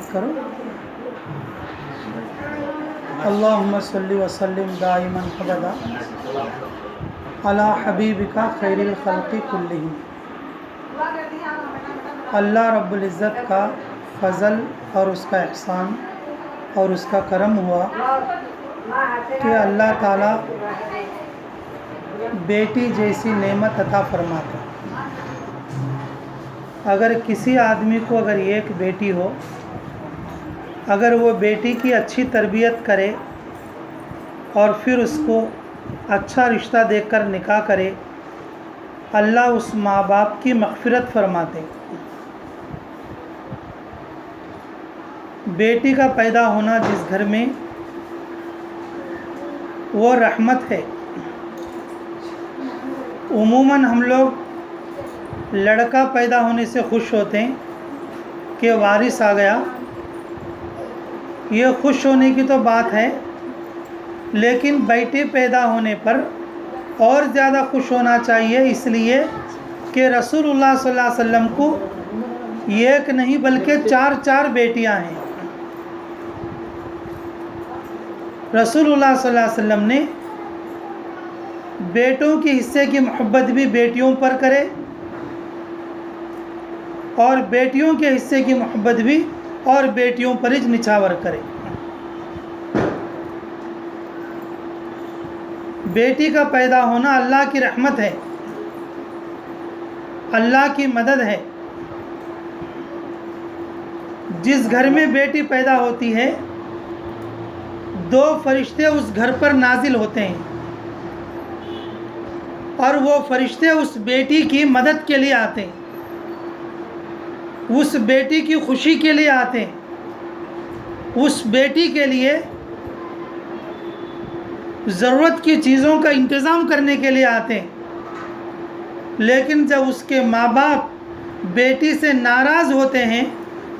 تلاوت کرو. اللہم صلی وسلم دائما ابدا علی حبیبک خیر الخلق کلہم. اللہ رب العزت کا فضل اور اس کا احسان اور اس کا کرم ہوا کہ اللہ تعالیٰ بیٹی جیسی نعمت عطا فرماتا. اگر کسی آدمی کو اگر ایک بیٹی ہو، اگر وہ بیٹی کی اچھی تربیت کرے اور پھر اس کو اچھا رشتہ دیکھ کر نکاح کرے، اللہ اس ماں باپ کی مغفرت فرماتے. بیٹی کا پیدا ہونا جس گھر میں وہ رحمت ہے. عموماً ہم لوگ لڑکا پیدا ہونے سے خوش ہوتے ہیں کہ وارث آ گیا، یہ خوش ہونے کی تو بات ہے، لیکن بیٹی پیدا ہونے پر اور زیادہ خوش ہونا چاہیے، اس لیے کہ رسول اللہ صلی اللہ علیہ وسلم کو ایک نہیں بلکہ چار بیٹیاں ہیں. رسول اللہ صلی اللہ علیہ وسلم نے بیٹوں کے حصے کی محبت بھی بیٹیوں پر کرے اور بیٹیوں کے حصے کی محبت بھی اور بیٹیوں پر ہی نچھاور کرے. بیٹی کا پیدا ہونا اللہ کی رحمت ہے، اللہ کی مدد ہے. جس گھر میں بیٹی پیدا ہوتی ہے، 2 فرشتے اس گھر پر نازل ہوتے ہیں اور وہ فرشتے اس بیٹی کی مدد کے لیے آتے ہیں، اس بیٹی کی خوشی کے لیے آتے ہیں، اس بیٹی کے لیے ضرورت کی چیزوں کا انتظام کرنے کے لیے آتے ہیں. لیکن جب اس کے ماں باپ بیٹی سے ناراض ہوتے ہیں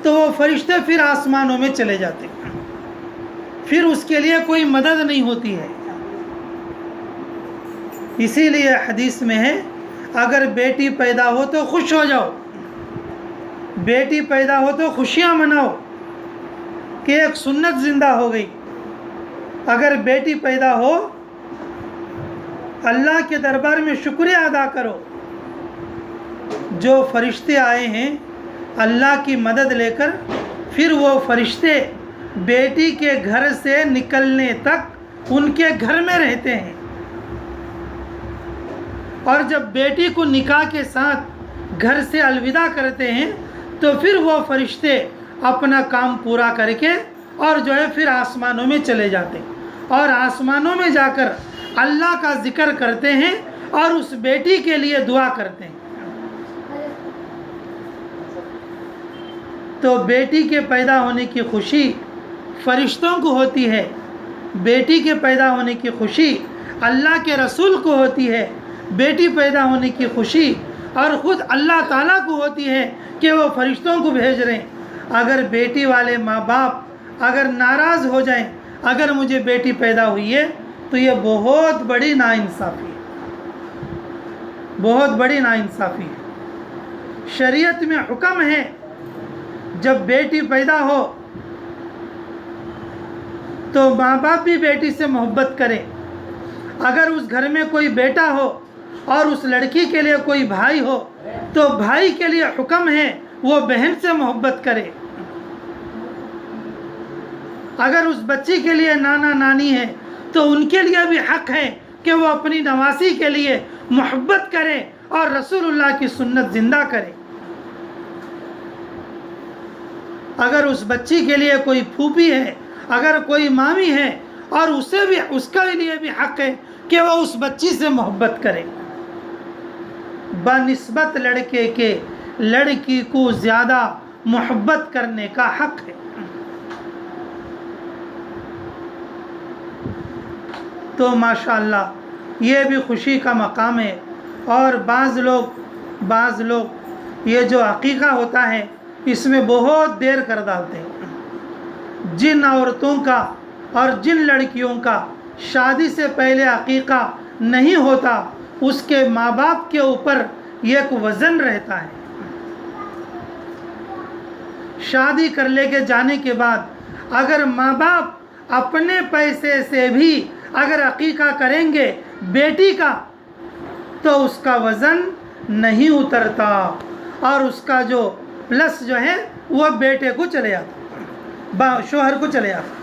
تو وہ فرشتے پھر آسمانوں میں چلے جاتے ہیں، پھر اس کے لیے کوئی مدد نہیں ہوتی ہے. اسی لیے حدیث میں ہے اگر بیٹی پیدا ہو تو خوش ہو جاؤ، بیٹی پیدا ہو تو خوشیاں مناؤ کہ ایک سنت زندہ ہو گئی. اگر بیٹی پیدا ہو اللہ کے دربار میں شکریہ ادا کرو. جو فرشتے آئے ہیں اللہ کی مدد لے کر، پھر وہ فرشتے بیٹی کے گھر سے نکلنے تک ان کے گھر میں رہتے ہیں، اور جب بیٹی کو نکاح کے ساتھ گھر سے الوداع کرتے ہیں تو پھر وہ فرشتے اپنا کام پورا کر کے اور جو ہے پھر آسمانوں میں چلے جاتے ہیں اور آسمانوں میں جا کر اللہ کا ذکر کرتے ہیں اور اس بیٹی کے لیے دعا کرتے ہیں. تو بیٹی کے پیدا ہونے کی خوشی فرشتوں کو ہوتی ہے، بیٹی کے پیدا ہونے کی خوشی اللہ کے رسول کو ہوتی ہے، بیٹی پیدا ہونے کی خوشی اور خود اللہ تعالیٰ کو ہوتی ہے کہ وہ فرشتوں کو بھیج رہے ہیں. اگر بیٹی والے ماں باپ اگر ناراض ہو جائیں اگر مجھے بیٹی پیدا ہوئی ہے تو یہ بہت بڑی ناانصافی ہے، بہت بڑی ناانصافی ہے. شریعت میں حکم ہے جب بیٹی پیدا ہو تو ماں باپ بھی بیٹی سے محبت کرے. اگر اس گھر میں کوئی بیٹا ہو اور اس لڑکی کے لیے کوئی بھائی ہو تو بھائی کے لیے حکم ہے وہ بہن سے محبت کرے. اگر اس بچی کے لیے نانا نانی ہے تو ان کے لیے بھی حق ہے کہ وہ اپنی نواسی کے لیے محبت کرے اور رسول اللہ کی سنت زندہ کرے. اگر اس بچی کے لیے کوئی پھوپھی ہے، اگر کوئی مامی ہے، اور اس کے لیے بھی حق ہے کہ وہ اس بچی سے محبت کرے. بنسبت لڑکے کے لڑکی کو زیادہ محبت کرنے کا حق ہے. تو ماشاءاللہ یہ بھی خوشی کا مقام ہے. اور بعض لوگ یہ جو عقیقہ ہوتا ہے اس میں بہت دیر کر ڈالتے ہیں. جن عورتوں کا اور جن لڑکیوں کا شادی سے پہلے عقیقہ نہیں ہوتا اس کے ماں باپ کے اوپر ایک وزن رہتا ہے. شادی کر لے کے جانے کے بعد اگر ماں باپ اپنے پیسے سے بھی اگر عقیقہ کریں گے بیٹی کا تو اس کا وزن نہیں اترتا اور اس کا جو پلس جو ہے وہ بیٹے کو چلے آتا، شوہر کو چلے آتا۔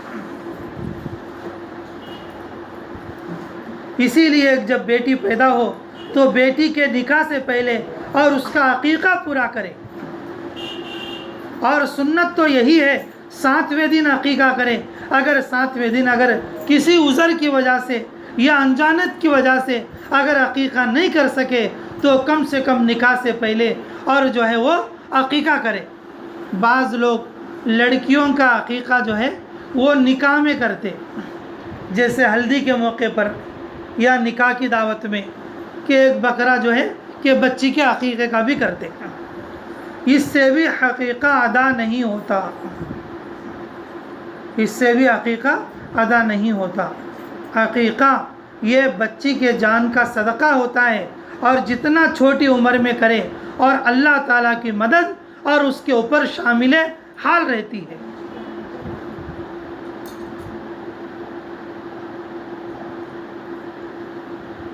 اسی لیے جب بیٹی پیدا ہو تو بیٹی کے نکاح سے پہلے اور اس کا عقیقہ پورا کرے، اور سنت تو یہی ہے 7ویں دن عقیقہ کرے۔ اگر 7ویں دن اگر کسی عذر کی وجہ سے یا انجانت کی وجہ سے اگر عقیقہ نہیں کر سکے تو کم سے کم نکاح سے پہلے اور جو ہے وہ عقیقہ کرے۔ بعض لوگ لڑکیوں کا عقیقہ جو ہے وہ نکاح میں کرتے، جیسے ہلدی کے موقع پر یا نکاح کی دعوت میں کہ ایک بکرا جو ہے کہ بچی کے عقیقے کا بھی کرتے، اس سے بھی عقیقہ ادا نہیں ہوتا، اس سے بھی عقیقہ ادا نہیں ہوتا۔ عقیقہ یہ بچی کے جان کا صدقہ ہوتا ہے، اور جتنا چھوٹی عمر میں کرے اور اللہ تعالیٰ کی مدد اور اس کے اوپر شامل حال رہتی ہے۔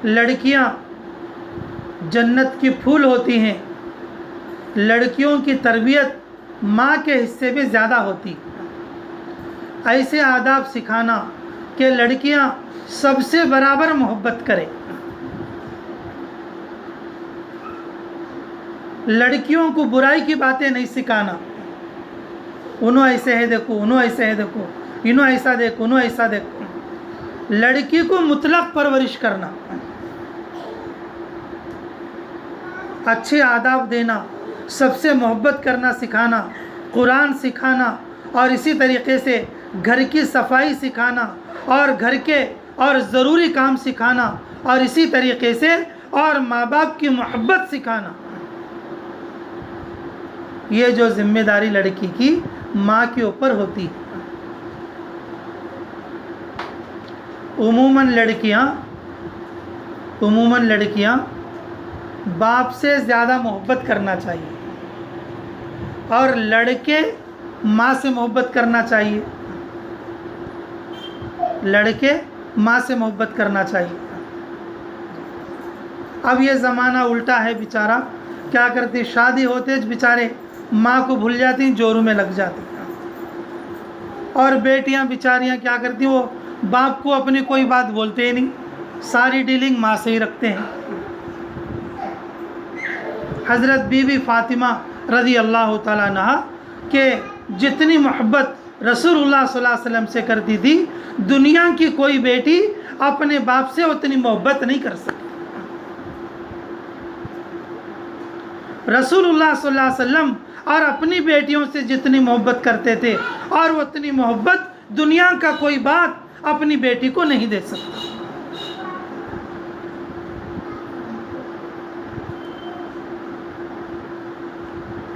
لڑکیاں جنت کی پھول ہوتی ہیں، لڑکیوں کی تربیت ماں کے حصے میں زیادہ ہوتی، ایسے آداب سکھانا کہ لڑکیاں سب سے برابر محبت کریں۔ لڑکیوں کو برائی کی باتیں نہیں سکھانا، انہوں ایسے ہے دیکھو، انہوں ایسے ہے دیکھو، انہوں ایسا دیکھو، انہوں ایسا دیکھو۔ لڑکی کو مطلق پرورش کرنا، اچھے آداب دینا، سب سے محبت کرنا سکھانا، قرآن سکھانا، اور اسی طریقے سے گھر کی صفائی سکھانا اور گھر کے اور ضروری کام سکھانا، اور اسی طریقے سے اور ماں باپ کی محبت سکھانا۔ یہ جو ذمہ داری لڑکی کی ماں کے اوپر ہوتی ہے۔ عموماً لڑکیاں باپ سے زیادہ محبت کرنا چاہیے، اور لڑکے ماں سے محبت کرنا چاہیے، لڑکے ماں سے محبت کرنا چاہیے۔ اب یہ زمانہ الٹا ہے، بیچارہ کیا کرتی، شادی ہوتے بیچارے ماں کو بھول جاتی، جوروں میں لگ جاتی، اور بیٹیاں بیچاریاں کیا کرتی، وہ باپ کو اپنی کوئی بات بولتے ہی نہیں، ساری ڈیلنگ ماں سے ہی رکھتے ہیں۔ حضرت بی بی فاطمہ رضی اللہ تعالیٰ عنہ کہ جتنی محبت رسول اللہ صلی اللہ علیہ وسلم سے کرتی تھی، دنیا کی کوئی بیٹی اپنے باپ سے اتنی محبت نہیں کر سکتی۔ رسول اللہ صلی اللہ علیہ وسلم اور اپنی بیٹیوں سے جتنی محبت کرتے تھے، اور وہ اتنی محبت دنیا کا کوئی بات اپنی بیٹی کو نہیں دے سکتا۔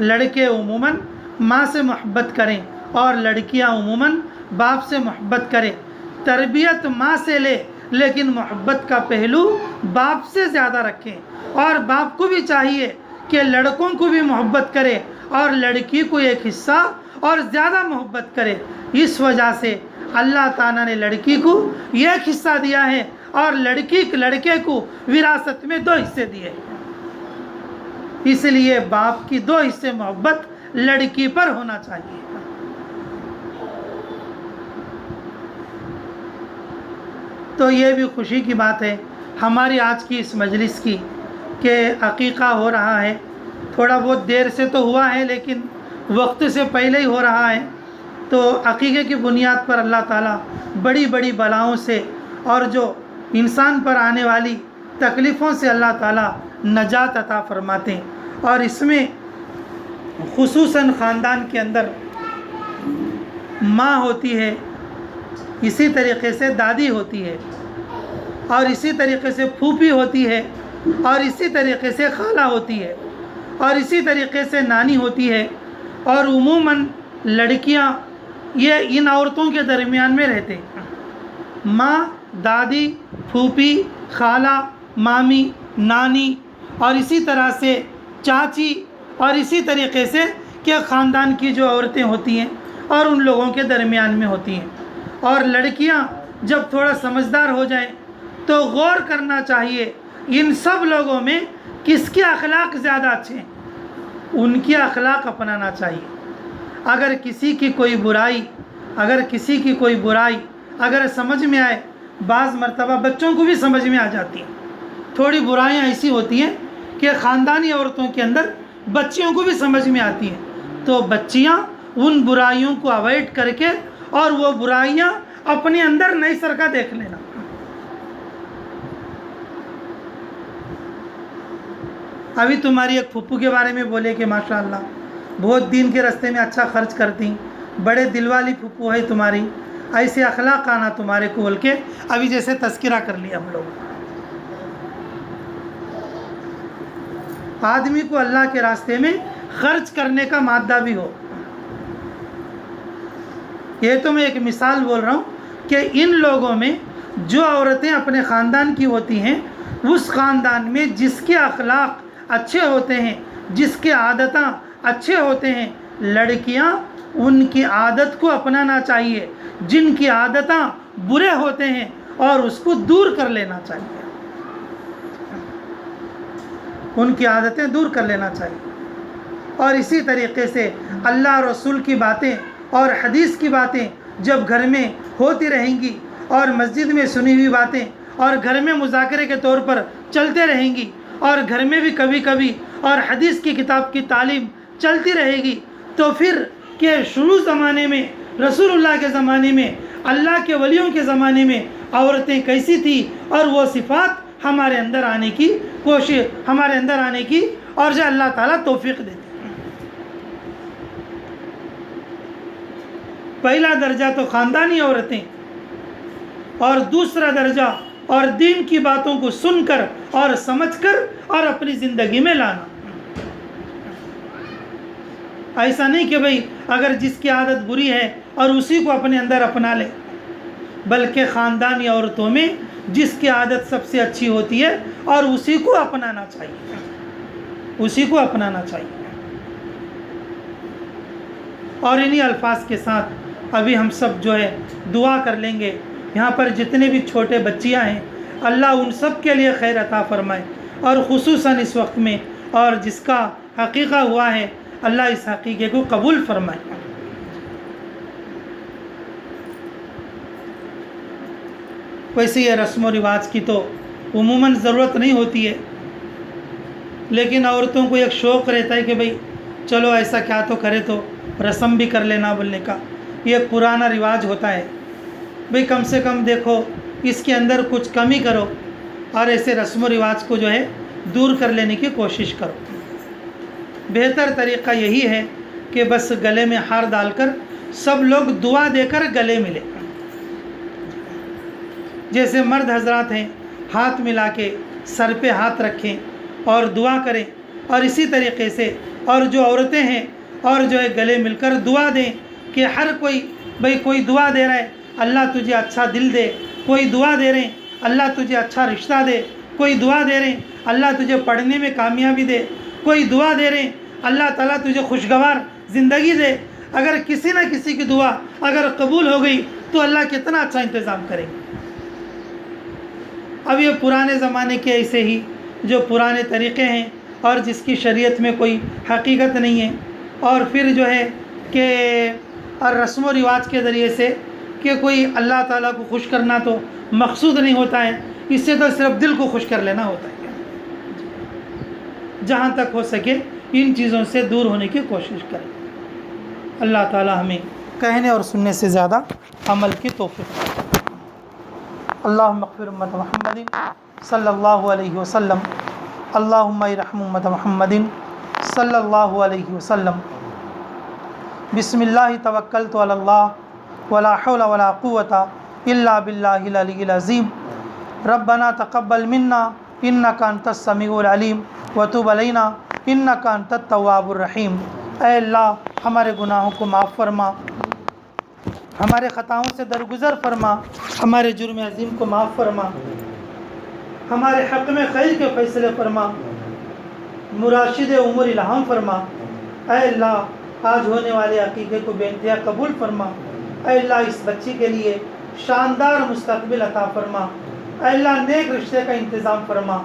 لڑکے عموماً ماں سے محبت کریں اور لڑکیاں عموماً باپ سے محبت کریں۔ تربیت ماں سے لے، لیکن محبت کا پہلو باپ سے زیادہ رکھیں، اور باپ کو بھی چاہیے کہ لڑکوں کو بھی محبت کرے اور لڑکی کو ایک حصہ اور زیادہ محبت کرے۔ اس وجہ سے اللہ تعالیٰ نے لڑکی کو ایک حصہ دیا ہے اور لڑکے کو وراثت میں 2 حصے دیے، اس لیے باپ کی 2 حصے محبت لڑکی پر ہونا چاہیے۔ تو یہ بھی خوشی کی بات ہے ہماری آج کی اس مجلس کی کہ عقیقہ ہو رہا ہے، تھوڑا بہت دیر سے تو ہوا ہے لیکن وقت سے پہلے ہی ہو رہا ہے۔ تو عقیقے کی بنیاد پر اللہ تعالیٰ بڑی بڑی بلاؤں سے اور جو انسان پر آنے والی تکلیفوں سے اللہ تعالیٰ نجات عطا فرماتے ہیں، اور اس میں خصوصاً خاندان کے اندر ماں ہوتی ہے، اسی طریقے سے دادی ہوتی ہے، اور اسی طریقے سے پھوپھی ہوتی ہے، اور اسی طریقے سے خالہ ہوتی ہے، اور اسی طریقے سے نانی ہوتی ہے، اور عموماً لڑکیاں یہ ان عورتوں کے درمیان میں رہتے ہیں۔ ماں، دادی، پھوپھی، خالہ، مامی، نانی، اور اسی طرح سے چاچی، اور اسی طریقے سے کہ خاندان کی جو عورتیں ہوتی ہیں اور ان لوگوں کے درمیان میں ہوتی ہیں، اور لڑکیاں جب تھوڑا سمجھدار ہو جائیں تو غور کرنا چاہیے ان سب لوگوں میں کس کے اخلاق زیادہ اچھے ہیں، ان کے اخلاق اپنانا چاہیے۔ اگر کسی کی کوئی برائی اگر سمجھ میں آئے، بعض مرتبہ بچوں کو بھی سمجھ میں آ جاتی ہیں، تھوڑی برائیاں ایسی ہوتی ہیں کہ خاندانی عورتوں کے اندر بچیوں کو بھی سمجھ میں آتی ہیں، تو بچیاں ان برائیوں کو اوائڈ کر کے اور وہ برائیاں اپنے اندر نئی سرکہ دیکھ لینا۔ ابھی تمہاری ایک پھپھو کے بارے میں بولے کہ ماشاءاللہ بہت دین کے راستے میں اچھا خرچ کرتی، بڑے دل والی پھپھو ہے تمہاری، ایسے اخلاق آنا تمہارے کو بول کے ابھی جیسے تذکرہ کر لیا ہم لوگ۔ آدمی کو اللہ کے راستے میں خرچ کرنے کا مادہ بھی ہو۔ یہ تو میں ایک مثال بول رہا ہوں کہ ان لوگوں میں جو عورتیں اپنے خاندان کی ہوتی ہیں، اس خاندان میں جس کے اخلاق اچھے ہوتے ہیں، جس کے عادتاں اچھے ہوتے ہیں، لڑکیاں ان کی عادت کو اپنانا چاہیے، جن کی عادتاں برے ہوتے ہیں اور اس کو دور کر لینا چاہیے، ان کی عادتیں دور کر لینا چاہیے۔ اور اسی طریقے سے اللہ رسول کی باتیں اور حدیث کی باتیں جب گھر میں ہوتی رہیں گی، اور مسجد میں سنی ہوئی باتیں اور گھر میں مذاکرے کے طور پر چلتے رہیں گی، اور گھر میں بھی کبھی کبھی اور حدیث کی کتاب کی تعلیم چلتی رہے گی، تو پھر کہ شروع زمانے میں رسول اللہ کے زمانے میں، اللہ کے ولیوں کے زمانے میں عورتیں کیسی تھی، اور وہ صفات ہمارے اندر آنے کی اور جو اللہ تعالیٰ توفیق دیتے۔ پہلا درجہ تو خاندانی عورتیں، اور دوسرا درجہ اور دین کی باتوں کو سن کر اور سمجھ کر اور اپنی زندگی میں لانا۔ ایسا نہیں کہ بھئی اگر جس کی عادت بری ہے اور اسی کو اپنے اندر اپنا لے، بلکہ خاندانی عورتوں میں جس کی عادت سب سے اچھی ہوتی ہے اور اسی کو اپنانا چاہیے۔ اور انہی الفاظ کے ساتھ ابھی ہم سب جو ہے دعا کر لیں گے۔ یہاں پر جتنے بھی چھوٹے بچیاں ہیں، اللہ ان سب کے لیے خیر عطا فرمائے، اور خصوصاً اس وقت میں اور جس کا حقیقہ ہوا ہے، اللہ اس حقیقے کو قبول فرمائے۔ ویسے یہ رسم و رواج کی تو عموماً ضرورت نہیں ہوتی ہے، لیکن عورتوں کو ایک شوق رہتا ہے کہ بھئی چلو ایسا کیا تو کرے تو رسم بھی کر لینا بولنے کا، یہ ایک پرانا رواج ہوتا ہے۔ بھئی کم سے کم دیکھو اس کے اندر کچھ کمی کرو، اور ایسے رسم و رواج کو جو ہے دور کر لینے کی کوشش کرو۔ بہتر طریقہ یہی ہے کہ بس گلے میں ہار ڈال کر سب لوگ دعا دے کر گلے ملے۔ جیسے مرد حضرات ہیں، ہاتھ ملا کے سر پہ ہاتھ رکھیں اور دعا کریں، اور اسی طریقے سے اور جو عورتیں ہیں اور جو ہے گلے مل کر دعا دیں کہ ہر کوئی دعا دے رہا ہے اللہ تجھے اچھا دل دے، کوئی دعا دے رہے ہیں اللہ تجھے اچھا رشتہ دے، کوئی دعا دے رہے ہیں اللہ تجھے پڑھنے میں کامیابی دے، کوئی دعا دے رہے ہیں اللہ تعالیٰ تجھے خوشگوار زندگی دے۔ اگر کسی نہ کسی کی دعا اگر قبول ہو گئی تو اللہ کتنا اچھا انتظام کرے گا۔ اب یہ پرانے زمانے کے ایسے ہی جو پرانے طریقے ہیں اور جس کی شریعت میں کوئی حقیقت نہیں ہے، اور پھر جو ہے کہ اور رسم و رواج کے ذریعے سے کہ کوئی اللہ تعالیٰ کو خوش کرنا تو مقصود نہیں ہوتا ہے، اس سے تو صرف دل کو خوش کر لینا ہوتا ہے۔ جہاں تک ہو سکے ان چیزوں سے دور ہونے کی کوشش کریں۔ اللہ تعالیٰ ہمیں کہنے اور سننے سے زیادہ عمل کی توفیق دے۔ اللہم اغفر امت محمد صلی اللہ علیہ وسلم، اللہم ارحم امت محمد صلی اللہ علیہ وسلم۔ بسم اللہ توکلت علی اللہ ولا حول ولا قوۃ الا باللہ العلی العظیم۔ ربنا تقبل منا انک انت السمیع العلیم وتب علینا انک انت التواب الرحیم۔ اے اللہ ہمارے گناہوں کو معاف فرما، ہمارے خطاؤں سے درگزر فرما، ہمارے جرم عظیم کو معاف فرما، ہمارے حق میں خیر کے فیصلے فرما، مراشد امور الہام فرما۔ اے اللہ آج ہونے والے عقیقے کو بے انتہا قبول فرما۔ اے اللہ اس بچی کے لیے شاندار مستقبل عطا فرما۔ اے اللہ نیک رشتے کا انتظام فرما۔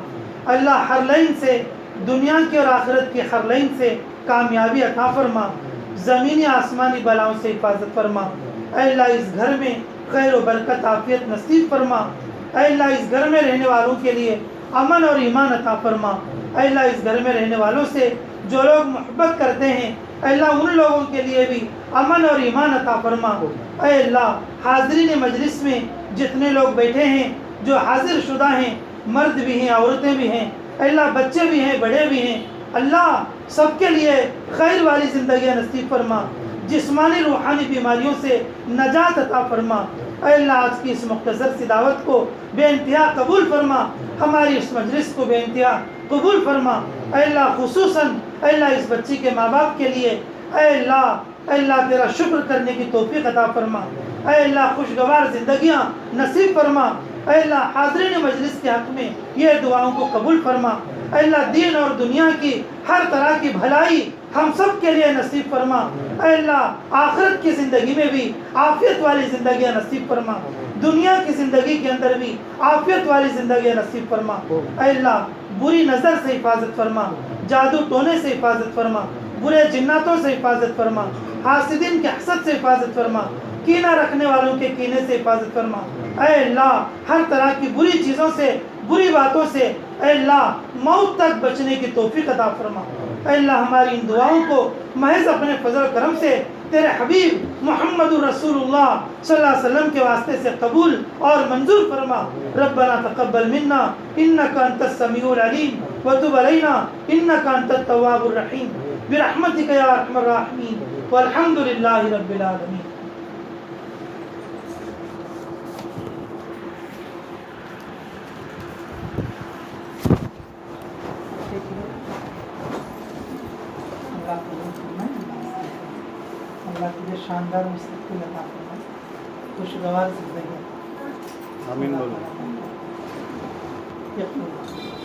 اللہ ہر لائن سے، دنیا کی اور آخرت کی ہر لائن سے کامیابی عطا فرما۔ زمینی آسمانی بلاؤں سے حفاظت فرما۔ اے اللہ اس گھر میں خیر و برکت عافیت نصیب فرما۔ اے اللہ اس گھر میں رہنے والوں کے لیے امن اور ایمان عطا فرما۔ اے اللہ اس گھر میں رہنے والوں سے جو لوگ محبت کرتے ہیں، اے اللہ ان لوگوں کے لیے بھی امن اور ایمان عطا فرما۔ اے اللہ حاضرین مجلس میں جتنے لوگ بیٹھے ہیں، جو حاضر شدہ ہیں، مرد بھی ہیں عورتیں بھی ہیں، اے اللہ بچے بھی ہیں بڑے بھی ہیں، اللہ سب کے لیے خیر والی زندگی نصیب فرما۔ جسمانی روحانی بیماریوں سے نجات عطا فرما۔ اے اللہ آج کی اس مختصر سی دعوت کو بے انتہا قبول فرما، ہماری اس مجلس کو بے انتہا قبول فرما۔ اے اللہ خصوصاً اے اللہ اس بچی کے ماں باپ کے لیے اے اللہ تیرا شکر کرنے کی توفیق عطا فرما۔ اے اللہ خوشگوار زندگیاں نصیب فرما۔ اے اللہ حاضرین مجلس کے حق میں یہ دعاؤں کو قبول فرما۔ اے اللہ دین اور دنیا کی ہر طرح کی بھلائی ہم سب کے لیے نصیب فرما۔ اے اللہ آخرت کی زندگی میں بھی عافیت والی زندگیاں نصیب فرما، دنیا کی زندگی کے اندر بھی عافیت والی زندگیاں نصیب فرما۔ اے اللہ بری نظر سے حفاظت فرما، جادو ٹونے سے حفاظت فرما، برے جناتوں سے حفاظت فرما، حاسدین کے حسد سے حفاظت فرما، کینہ رکھنے والوں کے کینے سے حفاظت فرما۔ اے اللہ ہر طرح کی بری چیزوں سے، بری باتوں سے اے اللہ موت تک بچنے کی توفیق عطا فرما۔ اے اللہ ہماری ان دعاؤں کو محض اپنے فضل و کرم سے تیرے حبیب محمد رسول اللہ صلی اللہ علیہ وسلم کے واسطے سے قبول اور منظور فرما۔ ربنا تقبل منا انک انت السمیع العلیم وتب علینا انک انت التواب الرحیم برحمتک یا ارحم الراحمین والحمد للہ رب العالمین۔ اللہ تجھے شاندار مستقبل عطا فرمائے، خوشگوار زندگی۔ آمین بولو۔ یقین